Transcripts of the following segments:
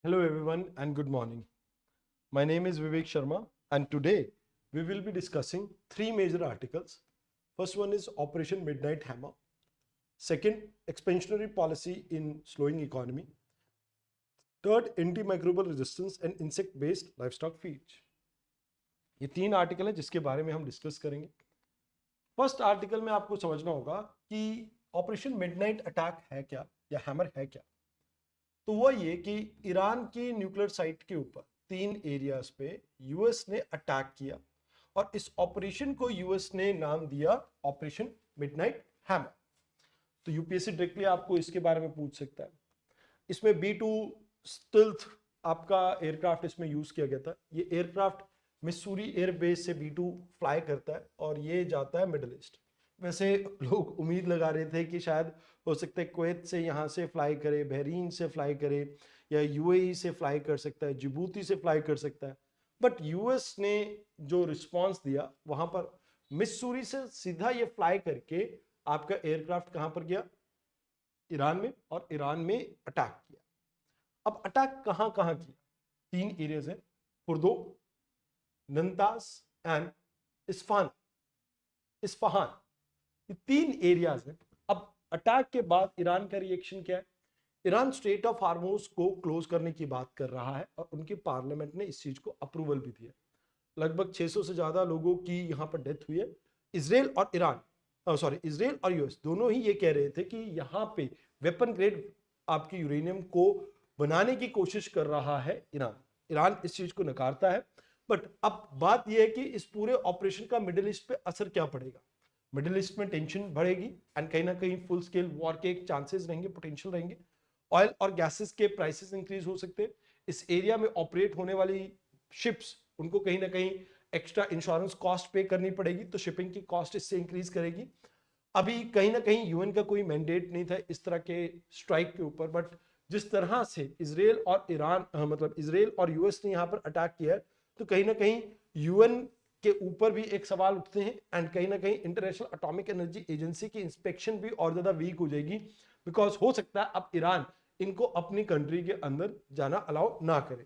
Hello everyone and good morning. My name is Vivek Sharma and today we will be discussing three major articles. First one is Operation Midnight Hammer. Second, expansionary policy in slowing economy. Third, antimicrobial resistance and insect-based livestock feeds. ये तीन article हैं जिसके बारे में हम discuss करेंगे. First article में आपको समझना होगा कि ऑपरेशन मिडनाइट अटैक है क्या या हैमर है क्या. तो वो ये कि ईरान की न्यूक्लियर साइट के ऊपर 3 एरियाज पे यूएस ने अटैक किया और इस ऑपरेशन को यूएस ने नाम दिया ऑपरेशन मिडनाइट हैमर. तो यूपीएससी डायरेक्टली आपको इसके बारे में पूछ सकता है. इसमें B2 स्टिल्थ आपका एयरक्राफ्ट इसमें यूज किया गया था. ये एयरक्राफ्ट मिसूरी एयरबेस से B2 फ्लाई करता है और ये जाता है मिडिल ईस्ट. वैसे लोग उम्मीद लगा रहे थे कि शायद हो सकता है कुवैत से यहाँ से फ्लाई करे, बहरीन से फ्लाई करे या यूएई से फ्लाई कर सकता है, जिबूती से फ्लाई कर सकता है. बट यूएस ने जो रिस्पांस दिया वहां पर मिसूरी से सीधा ये फ्लाई करके आपका एयरक्राफ्ट कहां पर गया, ईरान में, और ईरान में अटैक किया. अब अटैक कहां कहां किया? 3 एरियाज है, फुर्दो, नंतास एंड इस्फान इस्फहान. ये 3 एरियाज हैं. अब अटैक के बाद ईरान का रिएक्शन क्या है? ईरान स्ट्रेट ऑफ हार्मोज को क्लोज करने की बात कर रहा है और उनकी पार्लियामेंट ने इस चीज को अप्रूवल भी दिया. लगभग 600 से ज्यादा लोगों की यहां पर डेथ हुई है. इसराइल और इसराइल और यूएस दोनों ही ये कह रहे थे कि यहां पे वेपन ग्रेड आपकी यूरेनियम को बनाने की कोशिश कर रहा है ईरान. ईरान इस चीज को नकारता है. बट अब बात यह है कि इस पूरे ऑपरेशन का मिडिल ईस्ट पे असर क्या पड़ेगा. मिडिल ईस्ट में टेंशन बढ़ेगी एंड कहीं ना कहीं फुल स्केल वॉर के चांसेस रहेंगे, पोटेंशियल रहेंगे. ऑयल और गैसेस के प्राइसेस इंक्रीज हो सकते हैं. इस एरिया में ऑपरेट होने वाली शिप्स, उनको कहीं ना कहीं एक्स्ट्रा इंश्योरेंस कॉस्ट पे करनी पड़ेगी, तो शिपिंग की कॉस्ट इससे इंक्रीज करेगी. अभी कहीं ना कहीं यूएन का कोई मैंडेट नहीं था इस तरह के स्ट्राइक के ऊपर, बट जिस तरह से इसराइल और ईरान मतलब इसराइल और यूएस ने यहाँ पर अटैक किया है, तो कहीं ना कहीं यूएन के ऊपर भी एक सवाल उठते हैं एंड कहीं ना कहीं इंटरनेशनल एटॉमिक एनर्जी एजेंसी की इंस्पेक्शन भी और ज्यादा वीक हो जाएगी. बिकॉज हो सकता है अब ईरान इनको अपनी कंट्री के अंदर जाना अलाउ ना करे.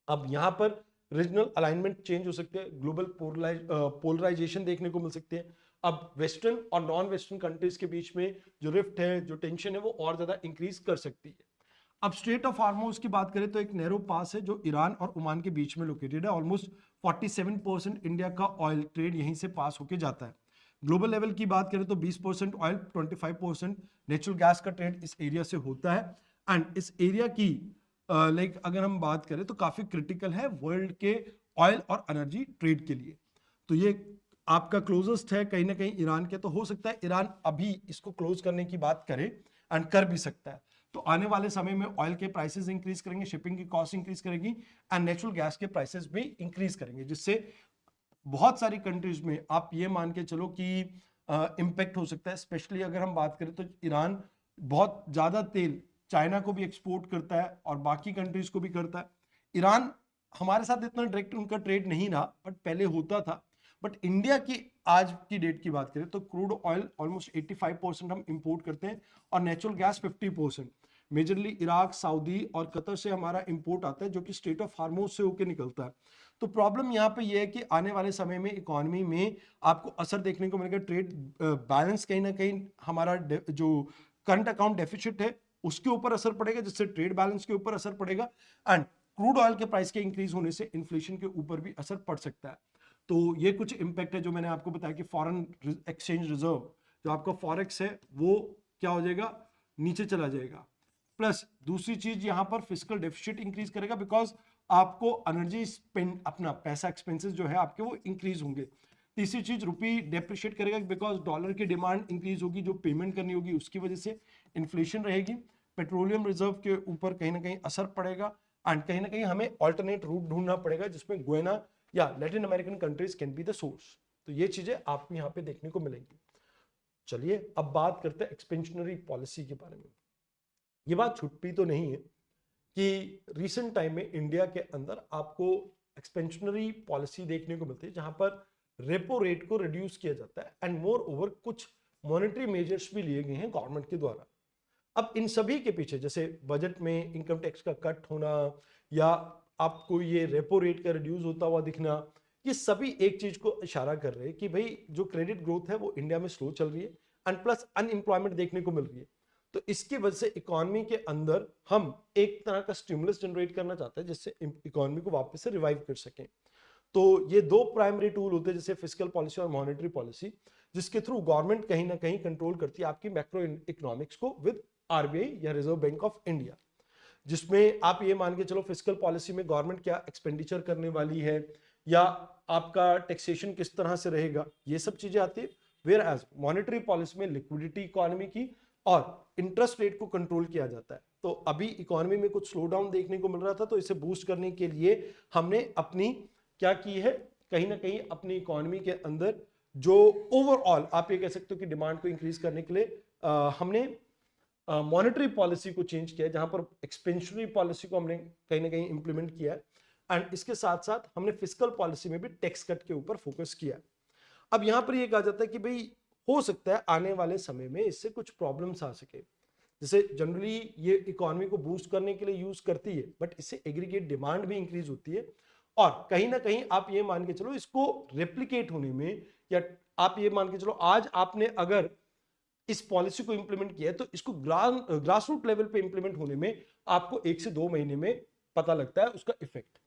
अब यहां पर रीजनल अलाइनमेंट चेंज हो सकते हैं, ग्लोबल पोलराइजेशन देखने को मिल सकते हैं. अब वेस्टर्न और नॉन वेस्टर्न कंट्रीज के बीच में जो रिफ्ट है, जो टेंशन है, वो और ज्यादा इंक्रीज कर सकती है. अब स्ट्रेट ऑफ हार्मोज की बात करें तो एक नैरो पास है जो ईरान और ओमान के बीच में लोकेटेड है. ऑलमोस्ट 47% इंडिया का ऑयल ट्रेड यहीं से पास होके जाता है. ग्लोबल लेवल की बात करें तो 20% ऑयल, 25% नेचुरल गैस का ट्रेड इस एरिया से होता है. एंड इस एरिया की अगर हम बात करें तो काफी क्रिटिकल है वर्ल्ड के ऑयल और एनर्जी ट्रेड के लिए. तो ये आपका क्लोजेस्ट है कहीं ना कहीं ईरान के. तो हो सकता है ईरान अभी इसको क्लोज करने की बात करे एंड कर भी सकता है. तो आने वाले समय में ऑयल के प्राइसेस इंक्रीज करेंगे, शिपिंग की कॉस्ट इंक्रीज करेगी एंड नेचुरल गैस के प्राइसेस भी इंक्रीज करेंगे, जिससे बहुत सारी कंट्रीज में आप ये मान के चलो कि इंपैक्ट हो सकता है. स्पेशली अगर हम बात करें तो ईरान बहुत ज्यादा तेल चाइना को भी एक्सपोर्ट करता है और बाकी कंट्रीज को भी करता है. ईरान हमारे साथ इतना डायरेक्ट उनका ट्रेड नहीं रहा, बट पहले होता था. बट इंडिया की आज की डेट की बात करें तो क्रूड ऑयल ऑलमोस्ट 85% हम इंपोर्ट करते हैं और natural gas 50%. Majorly Iraq, Saudi और कतर से हमारा इंपोर्ट आता है, जो कि स्ट्रेट ऑफ हार्मोज से होकर निकलता है. तो प्रॉब्लम यहाँ पे ये है कि आने वाले समय में इकोनॉमी में आपको असर देखने को मिलेगा. ट्रेड बैलेंस कहीं ना कहीं हमारा जो करंट अकाउंट डेफिसिट है उसके ऊपर असर पड़ेगा, जिससे ट्रेड बैलेंस के ऊपर असर पड़ेगा एंड क्रूड ऑयल के प्राइस के इंक्रीज होने से इन्फ्लेशन के ऊपर भी असर पड़ सकता है. तो ये कुछ इंपैक्ट है जो मैंने आपको बताया कि फॉरेन एक्सचेंज रिजर्व, जो आपका फॉरेक्स है, वो क्या हो जाएगा, नीचे चला जाएगा. प्लस दूसरी चीज यहां पर फिजिकल डेफिसिट इंक्रीज करेगा बिकॉज आपको एनर्जी स्पेंड, अपना पैसा एक्सपेंसेस जो है आपके वो इंक्रीज होंगे. तीसरी चीज रुपी डेप्रिशिएट करेगा बिकॉज डॉलर की डिमांड इंक्रीज होगी, जो पेमेंट करनी होगी उसकी वजह से इन्फ्लेशन रहेगी. पेट्रोलियम रिजर्व के ऊपर कहीं ना कहीं असर पड़ेगा एंड कहीं ना कहीं हमें ऑल्टरनेट रूट ढूंढना पड़ेगा जिसमें गुयाना या Latin American countries can be the source. तो ये चीजें आपको यहाँ पे देखने को मिलेंगी. चलिए अब बात करते हैं एक्सपेंशनरी पॉलिसी के बारे में. ये बात छुट्टी तो नहीं है कि रिसेंट टाइम में इंडिया के अंदर आपको एक्सपेंशनरी पॉलिसी देखने को मिलती है जहां पर रेपो रेट को रिड्यूस किया जाता है एंड मोर ओवर कुछ मॉनेटरी मेजर्स भी लिए गए हैं गवर्नमेंट के द्वारा. अब इन सभी के पीछे जैसे बजट में इनकम टैक्स का कट होना या आपको ये रेपो रेट का रिड्यूस होता हुआ दिखना, ये सभी एक चीज को इशारा कर रहे हैं कि भाई जो क्रेडिट ग्रोथ है वो इंडिया में स्लो चल रही है एंड प्लस अनएम्प्लॉयमेंट देखने को मिल रही है। तो इसकी वजह से इकोनॉमी के अंदर हम एक तरह का स्टिमुलस जनरेट करना चाहते हैं जिससे इकोनॉमी को वापस से रिवाइव कर सकें। तो ये दो प्राइमरी टूल होते हैं जैसे फिस्कल पॉलिसी और मॉनेटरी पॉलिसी, जिसके थ्रू गवर्नमेंट कहीं ना कहीं कंट्रोल करती है आपकी मैक्रो इकोनॉमिक्स को विद आरबीआई या रिजर्व बैंक ऑफ इंडिया, जिसमें आप ये मान के चलो फिस्कल पॉलिसी में गवर्नमेंट क्या एक्सपेंडिचर करने वाली है या आपका टैक्सेशन किस तरह से रहेगा, ये सब चीजें आती है। वेयर एज मॉनेटरी पॉलिसी में लिक्विडिटी इकोनॉमी की और इंटरेस्ट रेट को कंट्रोल किया जाता है। तो अभी इकोनॉमी में कुछ स्लो डाउन देखने को मिल रहा था, तो इसे बूस्ट करने के लिए हमने अपनी क्या की है, कहीं ना कहीं अपनी इकोनॉमी के अंदर जो ओवरऑल आप ये कह सकते हो कि डिमांड को इंक्रीज करने के लिए हमने मॉनेटरी पॉलिसी को चेंज किया है, जहां पर एक्सपेंशनरी पॉलिसी को हमने कहीं ना कहीं इंप्लीमेंट किया है एंड इसके साथ साथ हमने फिस्कल पॉलिसी में भी टैक्स कट के ऊपर फोकस किया है। अब यहां पर ये कहा जाता है कि भाई हो सकता है आने वाले समय में इससे कुछ प्रॉब्लम्स आ सके, जैसे जनरली ये इकोनॉमी को बूस्ट करने के लिए यूज करती है बट इससे एग्रीगेट डिमांड भी इंक्रीज होती है और कहीं ना कहीं आप ये मान के चलो इसको रेप्लिकेट होने में, या आप ये मान के चलो आज आपने अगर इस पॉलिसी को इंप्लीमेंट किया है तो इसको ग्रास रूट लेवल पे इंप्लीमेंट होने में आपको 1 से 2 महीने में पता लगता है उसका इफेक्ट।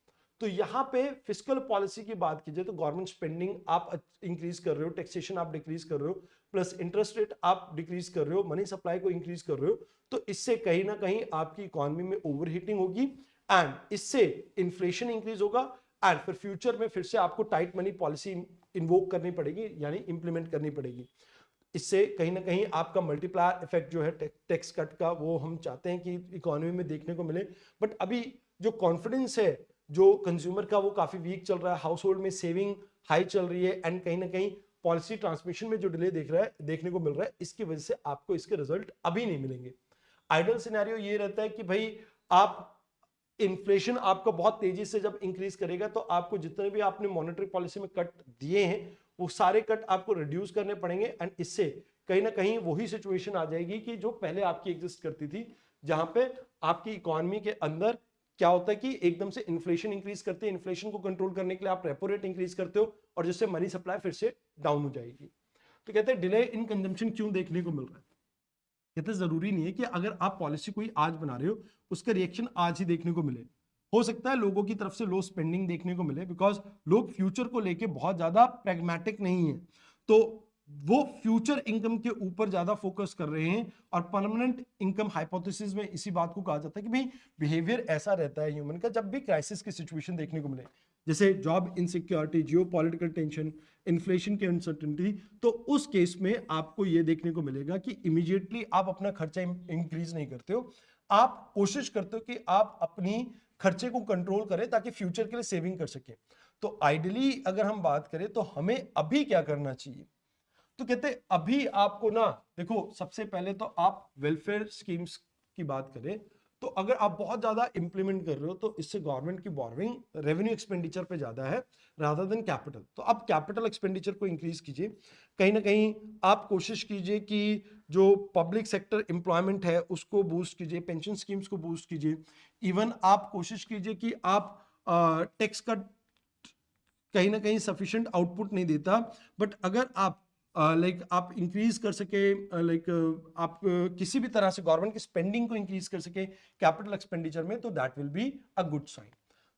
तो यहां पे फिस्कल पॉलिसी की बात कीजिए तो गवर्नमेंट स्पेंडिंग आप इंक्रीज कर रहे हो, टैक्सेशन आप डिक्रीज कर रहे हो, प्लस इंटरेस्ट रेट आप डिक्रीज कर रहे हो, मनी सप्लाई को इंक्रीज कर रहे हो, तो इससे कहीं ना कहीं आपकी इकोनॉमी में ओवरहीटिंग होगी एंड इससे इन्फ्लेशन इंक्रीज होगा एंड फिर फ्यूचर में फिर से आपको टाइट मनी पॉलिसी इन्वोक करनी पड़ेगी यानी इंप्लीमेंट करनी पड़ेगी। इससे कहीं ना कहीं आपका मल्टीप्लायर इफेक्ट जो है टैक्स कट का वो हम चाहते हैं कि इकोनॉमी में देखने को मिले, बट अभी जो कॉन्फिडेंस है जो कंज्यूमर का वो काफी वीक चल रहा है, हाउस होल्ड में सेविंग हाई चल रही है एंड कहीं ना कहीं पॉलिसी ट्रांसमिशन में जो डिले देखने को मिल रहा है, इसकी वजह से आपको इसके रिजल्ट अभी नहीं मिलेंगे। आइडियल सिनेरियो ये रहता है कि भाई आप इन्फ्लेशन आपका बहुत तेजी से जब इंक्रीज करेगा तो आपको जितने भी आपने मॉनेटरी पॉलिसी में कट दिए हैं वो सारे कट आपको रिड्यूस करने पड़ेंगे एंड इससे कहीं ना कहीं वही सिचुएशन आ जाएगी कि जो पहले आपकी एग्जिस्ट करती थी, जहां पे आपकी इकोनॉमी के अंदर क्या होता है कि एकदम से इन्फ्लेशन इंक्रीज करते हैं, इन्फ्लेशन को कंट्रोल करने के लिए आप रेपो रेट इंक्रीज करते हो और जिससे मनी सप्लाई फिर से डाउन हो जाएगी। तो कहते हैं डिले इन कंजम्पशन क्यों देखने को मिल रहा है, कहते जरूरी नहीं है कि अगर आप पॉलिसी कोई आज बना रहे हो उसका रिएक्शन आज ही देखने को मिले, हो सकता है लोगों की तरफ से लो स्पेंडिंग देखने को मिले बिकॉज लोग फ्यूचर को लेके बहुत ज्यादा प्रैग्मेटिक नहीं है, तो वो फ्यूचर इनकम के ऊपर ज्यादा फोकस कर रहे हैं और परमानेंट इनकम हाइपोथेसिस में इसी बात को कहा जाता है कि भाई बिहेवियर ऐसा रहता है ह्यूमन का जब भी क्राइसिस की सिचुएशन देखने को मिले, जैसे job insecurity, geopolitical tension, inflation की अनसर्टेनिटी, तो उस केस में आपको यह देखने को मिलेगा कि इमीडिएटली आप अपना खर्चा इंक्रीज नहीं करते हो, आप कोशिश करते हो कि आप अपनी खर्चे को कंट्रोल करें ताकि फ्यूचर के लिए सेविंग कर सके। तो आइडियली अगर हम बात करें तो हमें अभी क्या करना चाहिए, तो कहते हैं अभी आपको ना देखो सबसे पहले तो आप वेलफेयर स्कीम्स की बात करें तो अगर आप बहुत ज्यादा इंप्लीमेंट कर रहे हो तो इससे गवर्नमेंट की बोरोइंग रेवेन्यू एक्सपेंडिचर पे ज्यादा है रादर देन कैपिटल, तो आप कैपिटल एक्सपेंडिचर को इंक्रीज कीजिए, कहीं ना कहीं आप कोशिश कीजिए कि जो पब्लिक सेक्टर एम्प्लॉयमेंट है उसको बूस्ट कीजिए, पेंशन स्कीम्स को बूस्ट कीजिए, इवन आप कोशिश कीजिए कि आप टैक्स का कहीं ना कहीं सफिशिएंट आउटपुट नहीं देता, बट अगर आप आप इंक्रीज कर सके आप किसी भी तरह से गवर्नमेंट की स्पेंडिंग को इंक्रीज कर सके कैपिटल एक्सपेंडिचर में, तो that will be a good sign.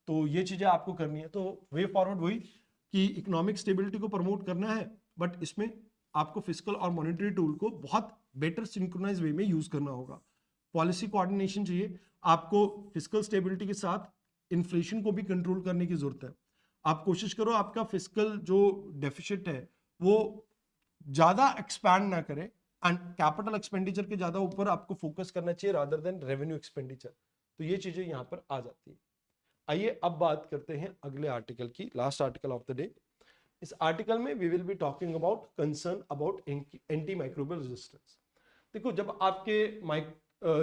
तो ये चीजें आपको करनी है। तो वे फॉरवर्ड वही कि इकोनॉमिक स्टेबिलिटी को प्रमोट करना है बट इसमें आपको फिस्कल और मॉनेटरी टूल को बहुत बेटर सिंक्रोनाइज वे में यूज करना होगा, पॉलिसी कोऑर्डिनेशन चाहिए आपको, फिस्कल स्टेबिलिटी के साथ इन्फ्लेशन को भी कंट्रोल करने की जरूरत है। आप कोशिश करो आपका फिस्कल जो डेफिसिट है वो ज्यादा एक्सपैंड ना करे एंड कैपिटल एक्सपेंडिचर के ज्यादा ऊपर आपको फोकस करना चाहिए रादर देन रेवेन्यू एक्सपेंडिचर। तो ये चीजें यहां पर आ जाती है। आइए अब बात करते हैं अगले आर्टिकल की, last article of the day. इस आर्टिकल में we will be talking about concern about anti microbial resistance. देखो जब आपके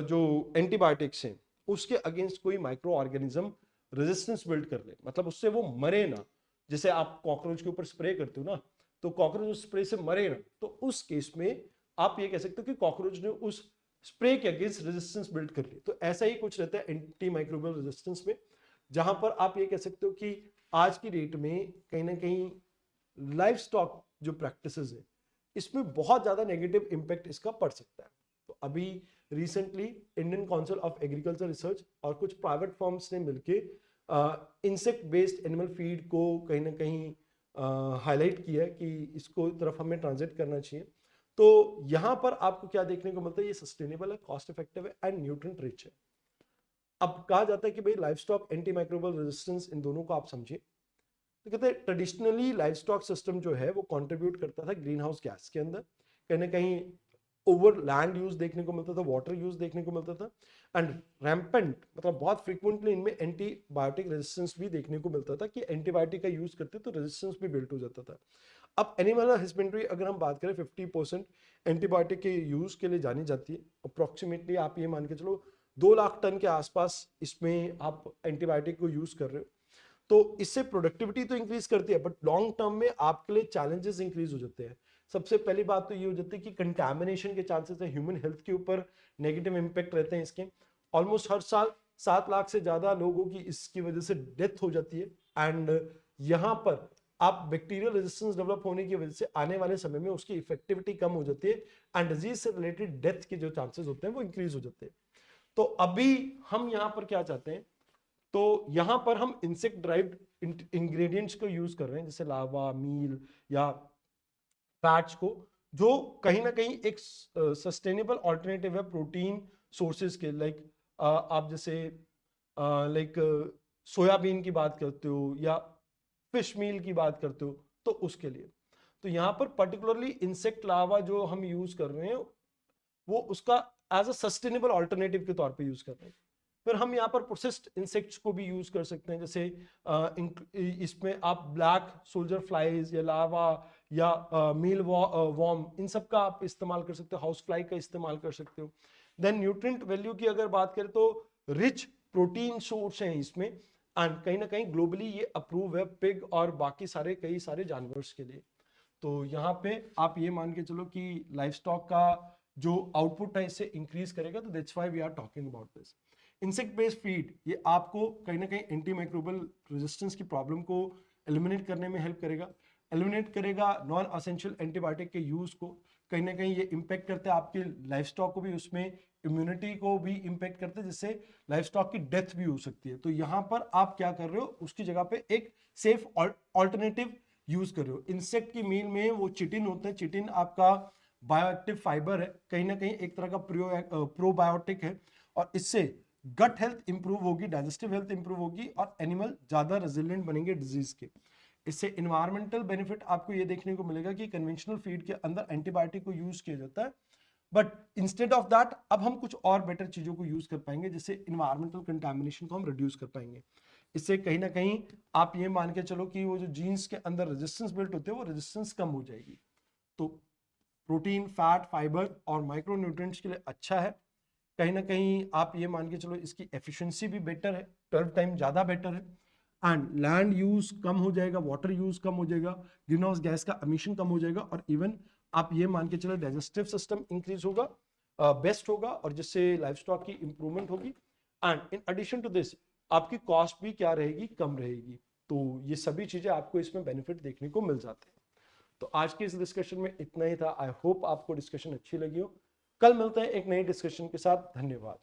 जो एंटीबायोटिक्स हैं उसके अगेंस्ट कोई माइक्रो ऑर्गेनिज्म रेजिस्टेंस बिल्ड कर ले, मतलब उससे वो मरे ना, जैसे आप कॉकरोच के ऊपर स्प्रे करते हो ना, तो कॉकरोच स्प्रे से मरे ना, तो उस केस में आप ये कह सकते हो कि कॉकरोच ने उस स्प्रे के अगेंस्ट रेजिस्टेंस बिल्ड कर ली। तो ऐसा ही कुछ रहता है एंटी माइक्रोबियल रेजिस्टेंस में, जहां पर आप ये कह सकते हो कि आज की डेट में कहीं ना कहीं लाइफ स्टॉक जो प्रैक्टिसेस है इसमें बहुत ज्यादा नेगेटिव इंपैक्ट इसका पड़ सकता है। तो अभी recently Indian council of agriculture research और कुछ प्राइवेट फर्म्स ने मिलके इंसेक्ट बेस्ड एनिमल फीड को कहीं ना कहीं हाईलाइट किया है कि इसको तरफ हमें ट्रांजिट करना चाहिए। तो यहां पर आपको क्या देखने को मिलता है, ये सस्टेनेबल है, कॉस्ट इफेक्टिव है एंड न्यूट्रिएंट रिच है। अब कहा जाता है कि भाई life stock anti microbial resistance in दोनों को आप समझिए। तो कहते हैं ट्रेडिशनली लाइफ स्टॉक सिस्टम जो है वो कंट्रीब्यूट करता था ग्रीन हाउस गैस के अंदर, कहीं ना कहीं ओवर लैंड यूज देखने को मिलता था, वाटर यूज देखने को मिलता था एंड रैम्पेंट मतलब बहुत फ्रीक्वेंटली इनमें एंटीबायोटिक रेजिस्टेंस भी देखने को मिलता था कि एंटीबायोटिक का यूज करते तो रेजिस्टेंस भी बिल्ट हो जाता था। अब एनिमल हस्बेंड्री अगर हम बात करें 50% एंटीबायोटिक के यूज के लिए जानी जाती है। अप्रोक्सीमेटली आप ये मान के चलो 2 लाख टन के आसपास इसमें आप एंटीबायोटिक को यूज कर रहे हो। तो इससे प्रोडक्टिविटी तो इंक्रीज करती है बट लॉन्ग टर्म में आपके लिए चैलेंजेस इंक्रीज हो जाते हैं। सबसे पहली बात तो ये हो जाती है कि कंटैमिनेशन के चांसेस है, ह्यूमन हेल्थ के ऊपर नेगेटिव इंपैक्ट रहते हैं इसके। ऑलमोस्ट हर साल 7 लाख से ज्यादा लोगों की इसकी वजह से डेथ हो जाती है एंड यहाँ पर आप बैक्टीरियल रेजिस्टेंस डेवलप होने की वजह से आने वाले समय में उसकी इफेक्टिविटी कम हो जाती है एंड डिजीज से रिलेटेड डेथ के जो चांसेस होते हैं वो इंक्रीज हो जाते हैं। तो अभी हम यहाँ पर क्या चाहते हैं, तो यहां पर हम इंसेक्ट ड्राइव्ड इंग्रेडिएंट्स को यूज कर रहे हैं जैसे लावा, मील या फैट्स को, जो कहीं ना कहीं एक सस्टेनेबल ऑल्टरनेटिव है प्रोटीन सोर्सेज के। लाइक आप जैसे लाइक सोयाबीन की बात करते हो या फिश मील की बात करते हो तो उसके लिए। तो यहाँ पर पर्टिकुलरली इंसेक्ट लावा जो हम यूज कर रहे हैं वो उसका एज अ सस्टेनेबल ऑल्टरनेटिव के तौर पे यूज कर रहे हैं। फिर हम यहाँ पर प्रोसेस्ड इंसेक्ट्स को भी यूज कर सकते हैं, जैसे इसमें आप ब्लैक सोल्जर फ्लाइज या लावा या मील वॉर्म इन सब का आप इस्तेमाल कर सकते हो, हाउस फ्लाई का इस्तेमाल कर सकते हो। देन न्यूट्रिएंट वैल्यू की अगर बात करें तो रिच प्रोटीन सोर्स हैं इसमें एंड कहीं ना कहीं ग्लोबली ये अप्रूव है पिग और बाकी सारे कई सारे जानवर्स के लिए। तो यहाँ पे आप ये मान के चलो कि लाइफ स्टॉक का जो आउटपुट है इससे इंक्रीज करेगा, तो that's why we are talking about this. Insect based feed ये आपको कहीं ना कहीं एंटी माइक्रोबियल रेजिस्टेंस की प्रॉब्लम को एलिमिनेट करने में हेल्प करेगा, एलिमिनेट करेगा नॉन असेंशियल एंटीबायोटिक के यूज को। कहीं ना कहीं ये इंपैक्ट करते हैं आपके लाइफ स्टॉक को भी, उसमें इम्यूनिटी को भी इंपैक्ट करते हैं जिससे लाइफ स्टॉक की डेथ भी हो सकती है। तो यहाँ पर आप क्या कर रहे हो, उसकी जगह पे एक सेफ ऑल्टरनेटिव यूज कर रहे हो। इंसेक्ट की मील में वो चिटिन होते हैं, चिटिन आपका बायोएक्टिव फाइबर है, कहीं ना कहीं एक तरह का प्रोबायोटिक है और इससे गट हेल्थ इंप्रूव होगी, डाइजेस्टिव हेल्थ इंप्रूव होगी और एनिमल ज्यादा रेजिलिएंट बनेंगे डिजीज के। इससे इन्वायरमेंटल बेनिफिट आपको ये देखने को मिलेगा कि कन्वेंशनल फीड के अंदर एंटीबायोटिक को यूज किया जाता है बट इंस्टेड ऑफ दैट अब हम कुछ और बेटर चीजों को यूज कर पाएंगे जिससे इन्वायरमेंटल कंटामिनेशन को हम रिड्यूस कर पाएंगे। इससे कहीं ना कहीं आप ये मान के चलो कि वो जो जीन्स के अंदर रेजिस्टेंस बिल्ट होते हैं वो रेजिस्टेंस कम हो जाएगी। तो प्रोटीन, फैट, फाइबर और माइक्रो न्यूट्रिएंट्स के लिए अच्छा है। कहीं ना कहीं आप ये मान के चलो इसकी एफिशिएंसी भी बेटर है, 12 टाइम ज्यादा बेटर है एंड लैंड यूज कम हो जाएगा, वाटर यूज कम हो जाएगा, ग्रीन हाउस गैस का एमिशन कम हो जाएगा और इवन आप ये मान के चलो डाइजेस्टिव सिस्टम इंक्रीज होगा, बेस्ट होगा और जिससे लाइफ स्टॉक की इंप्रूवमेंट होगी and in addition to this आपकी कॉस्ट भी क्या रहेगी, कम रहेगी। तो ये सभी चीजें आपको इसमें बेनिफिट देखने को मिल जाते हैं। तो आज के इस डिस्कशन में इतना ही था। आई होप आपको डिस्कशन अच्छी लगी हो। कल मिलते हैं एक नई डिस्कशन के साथ। धन्यवाद।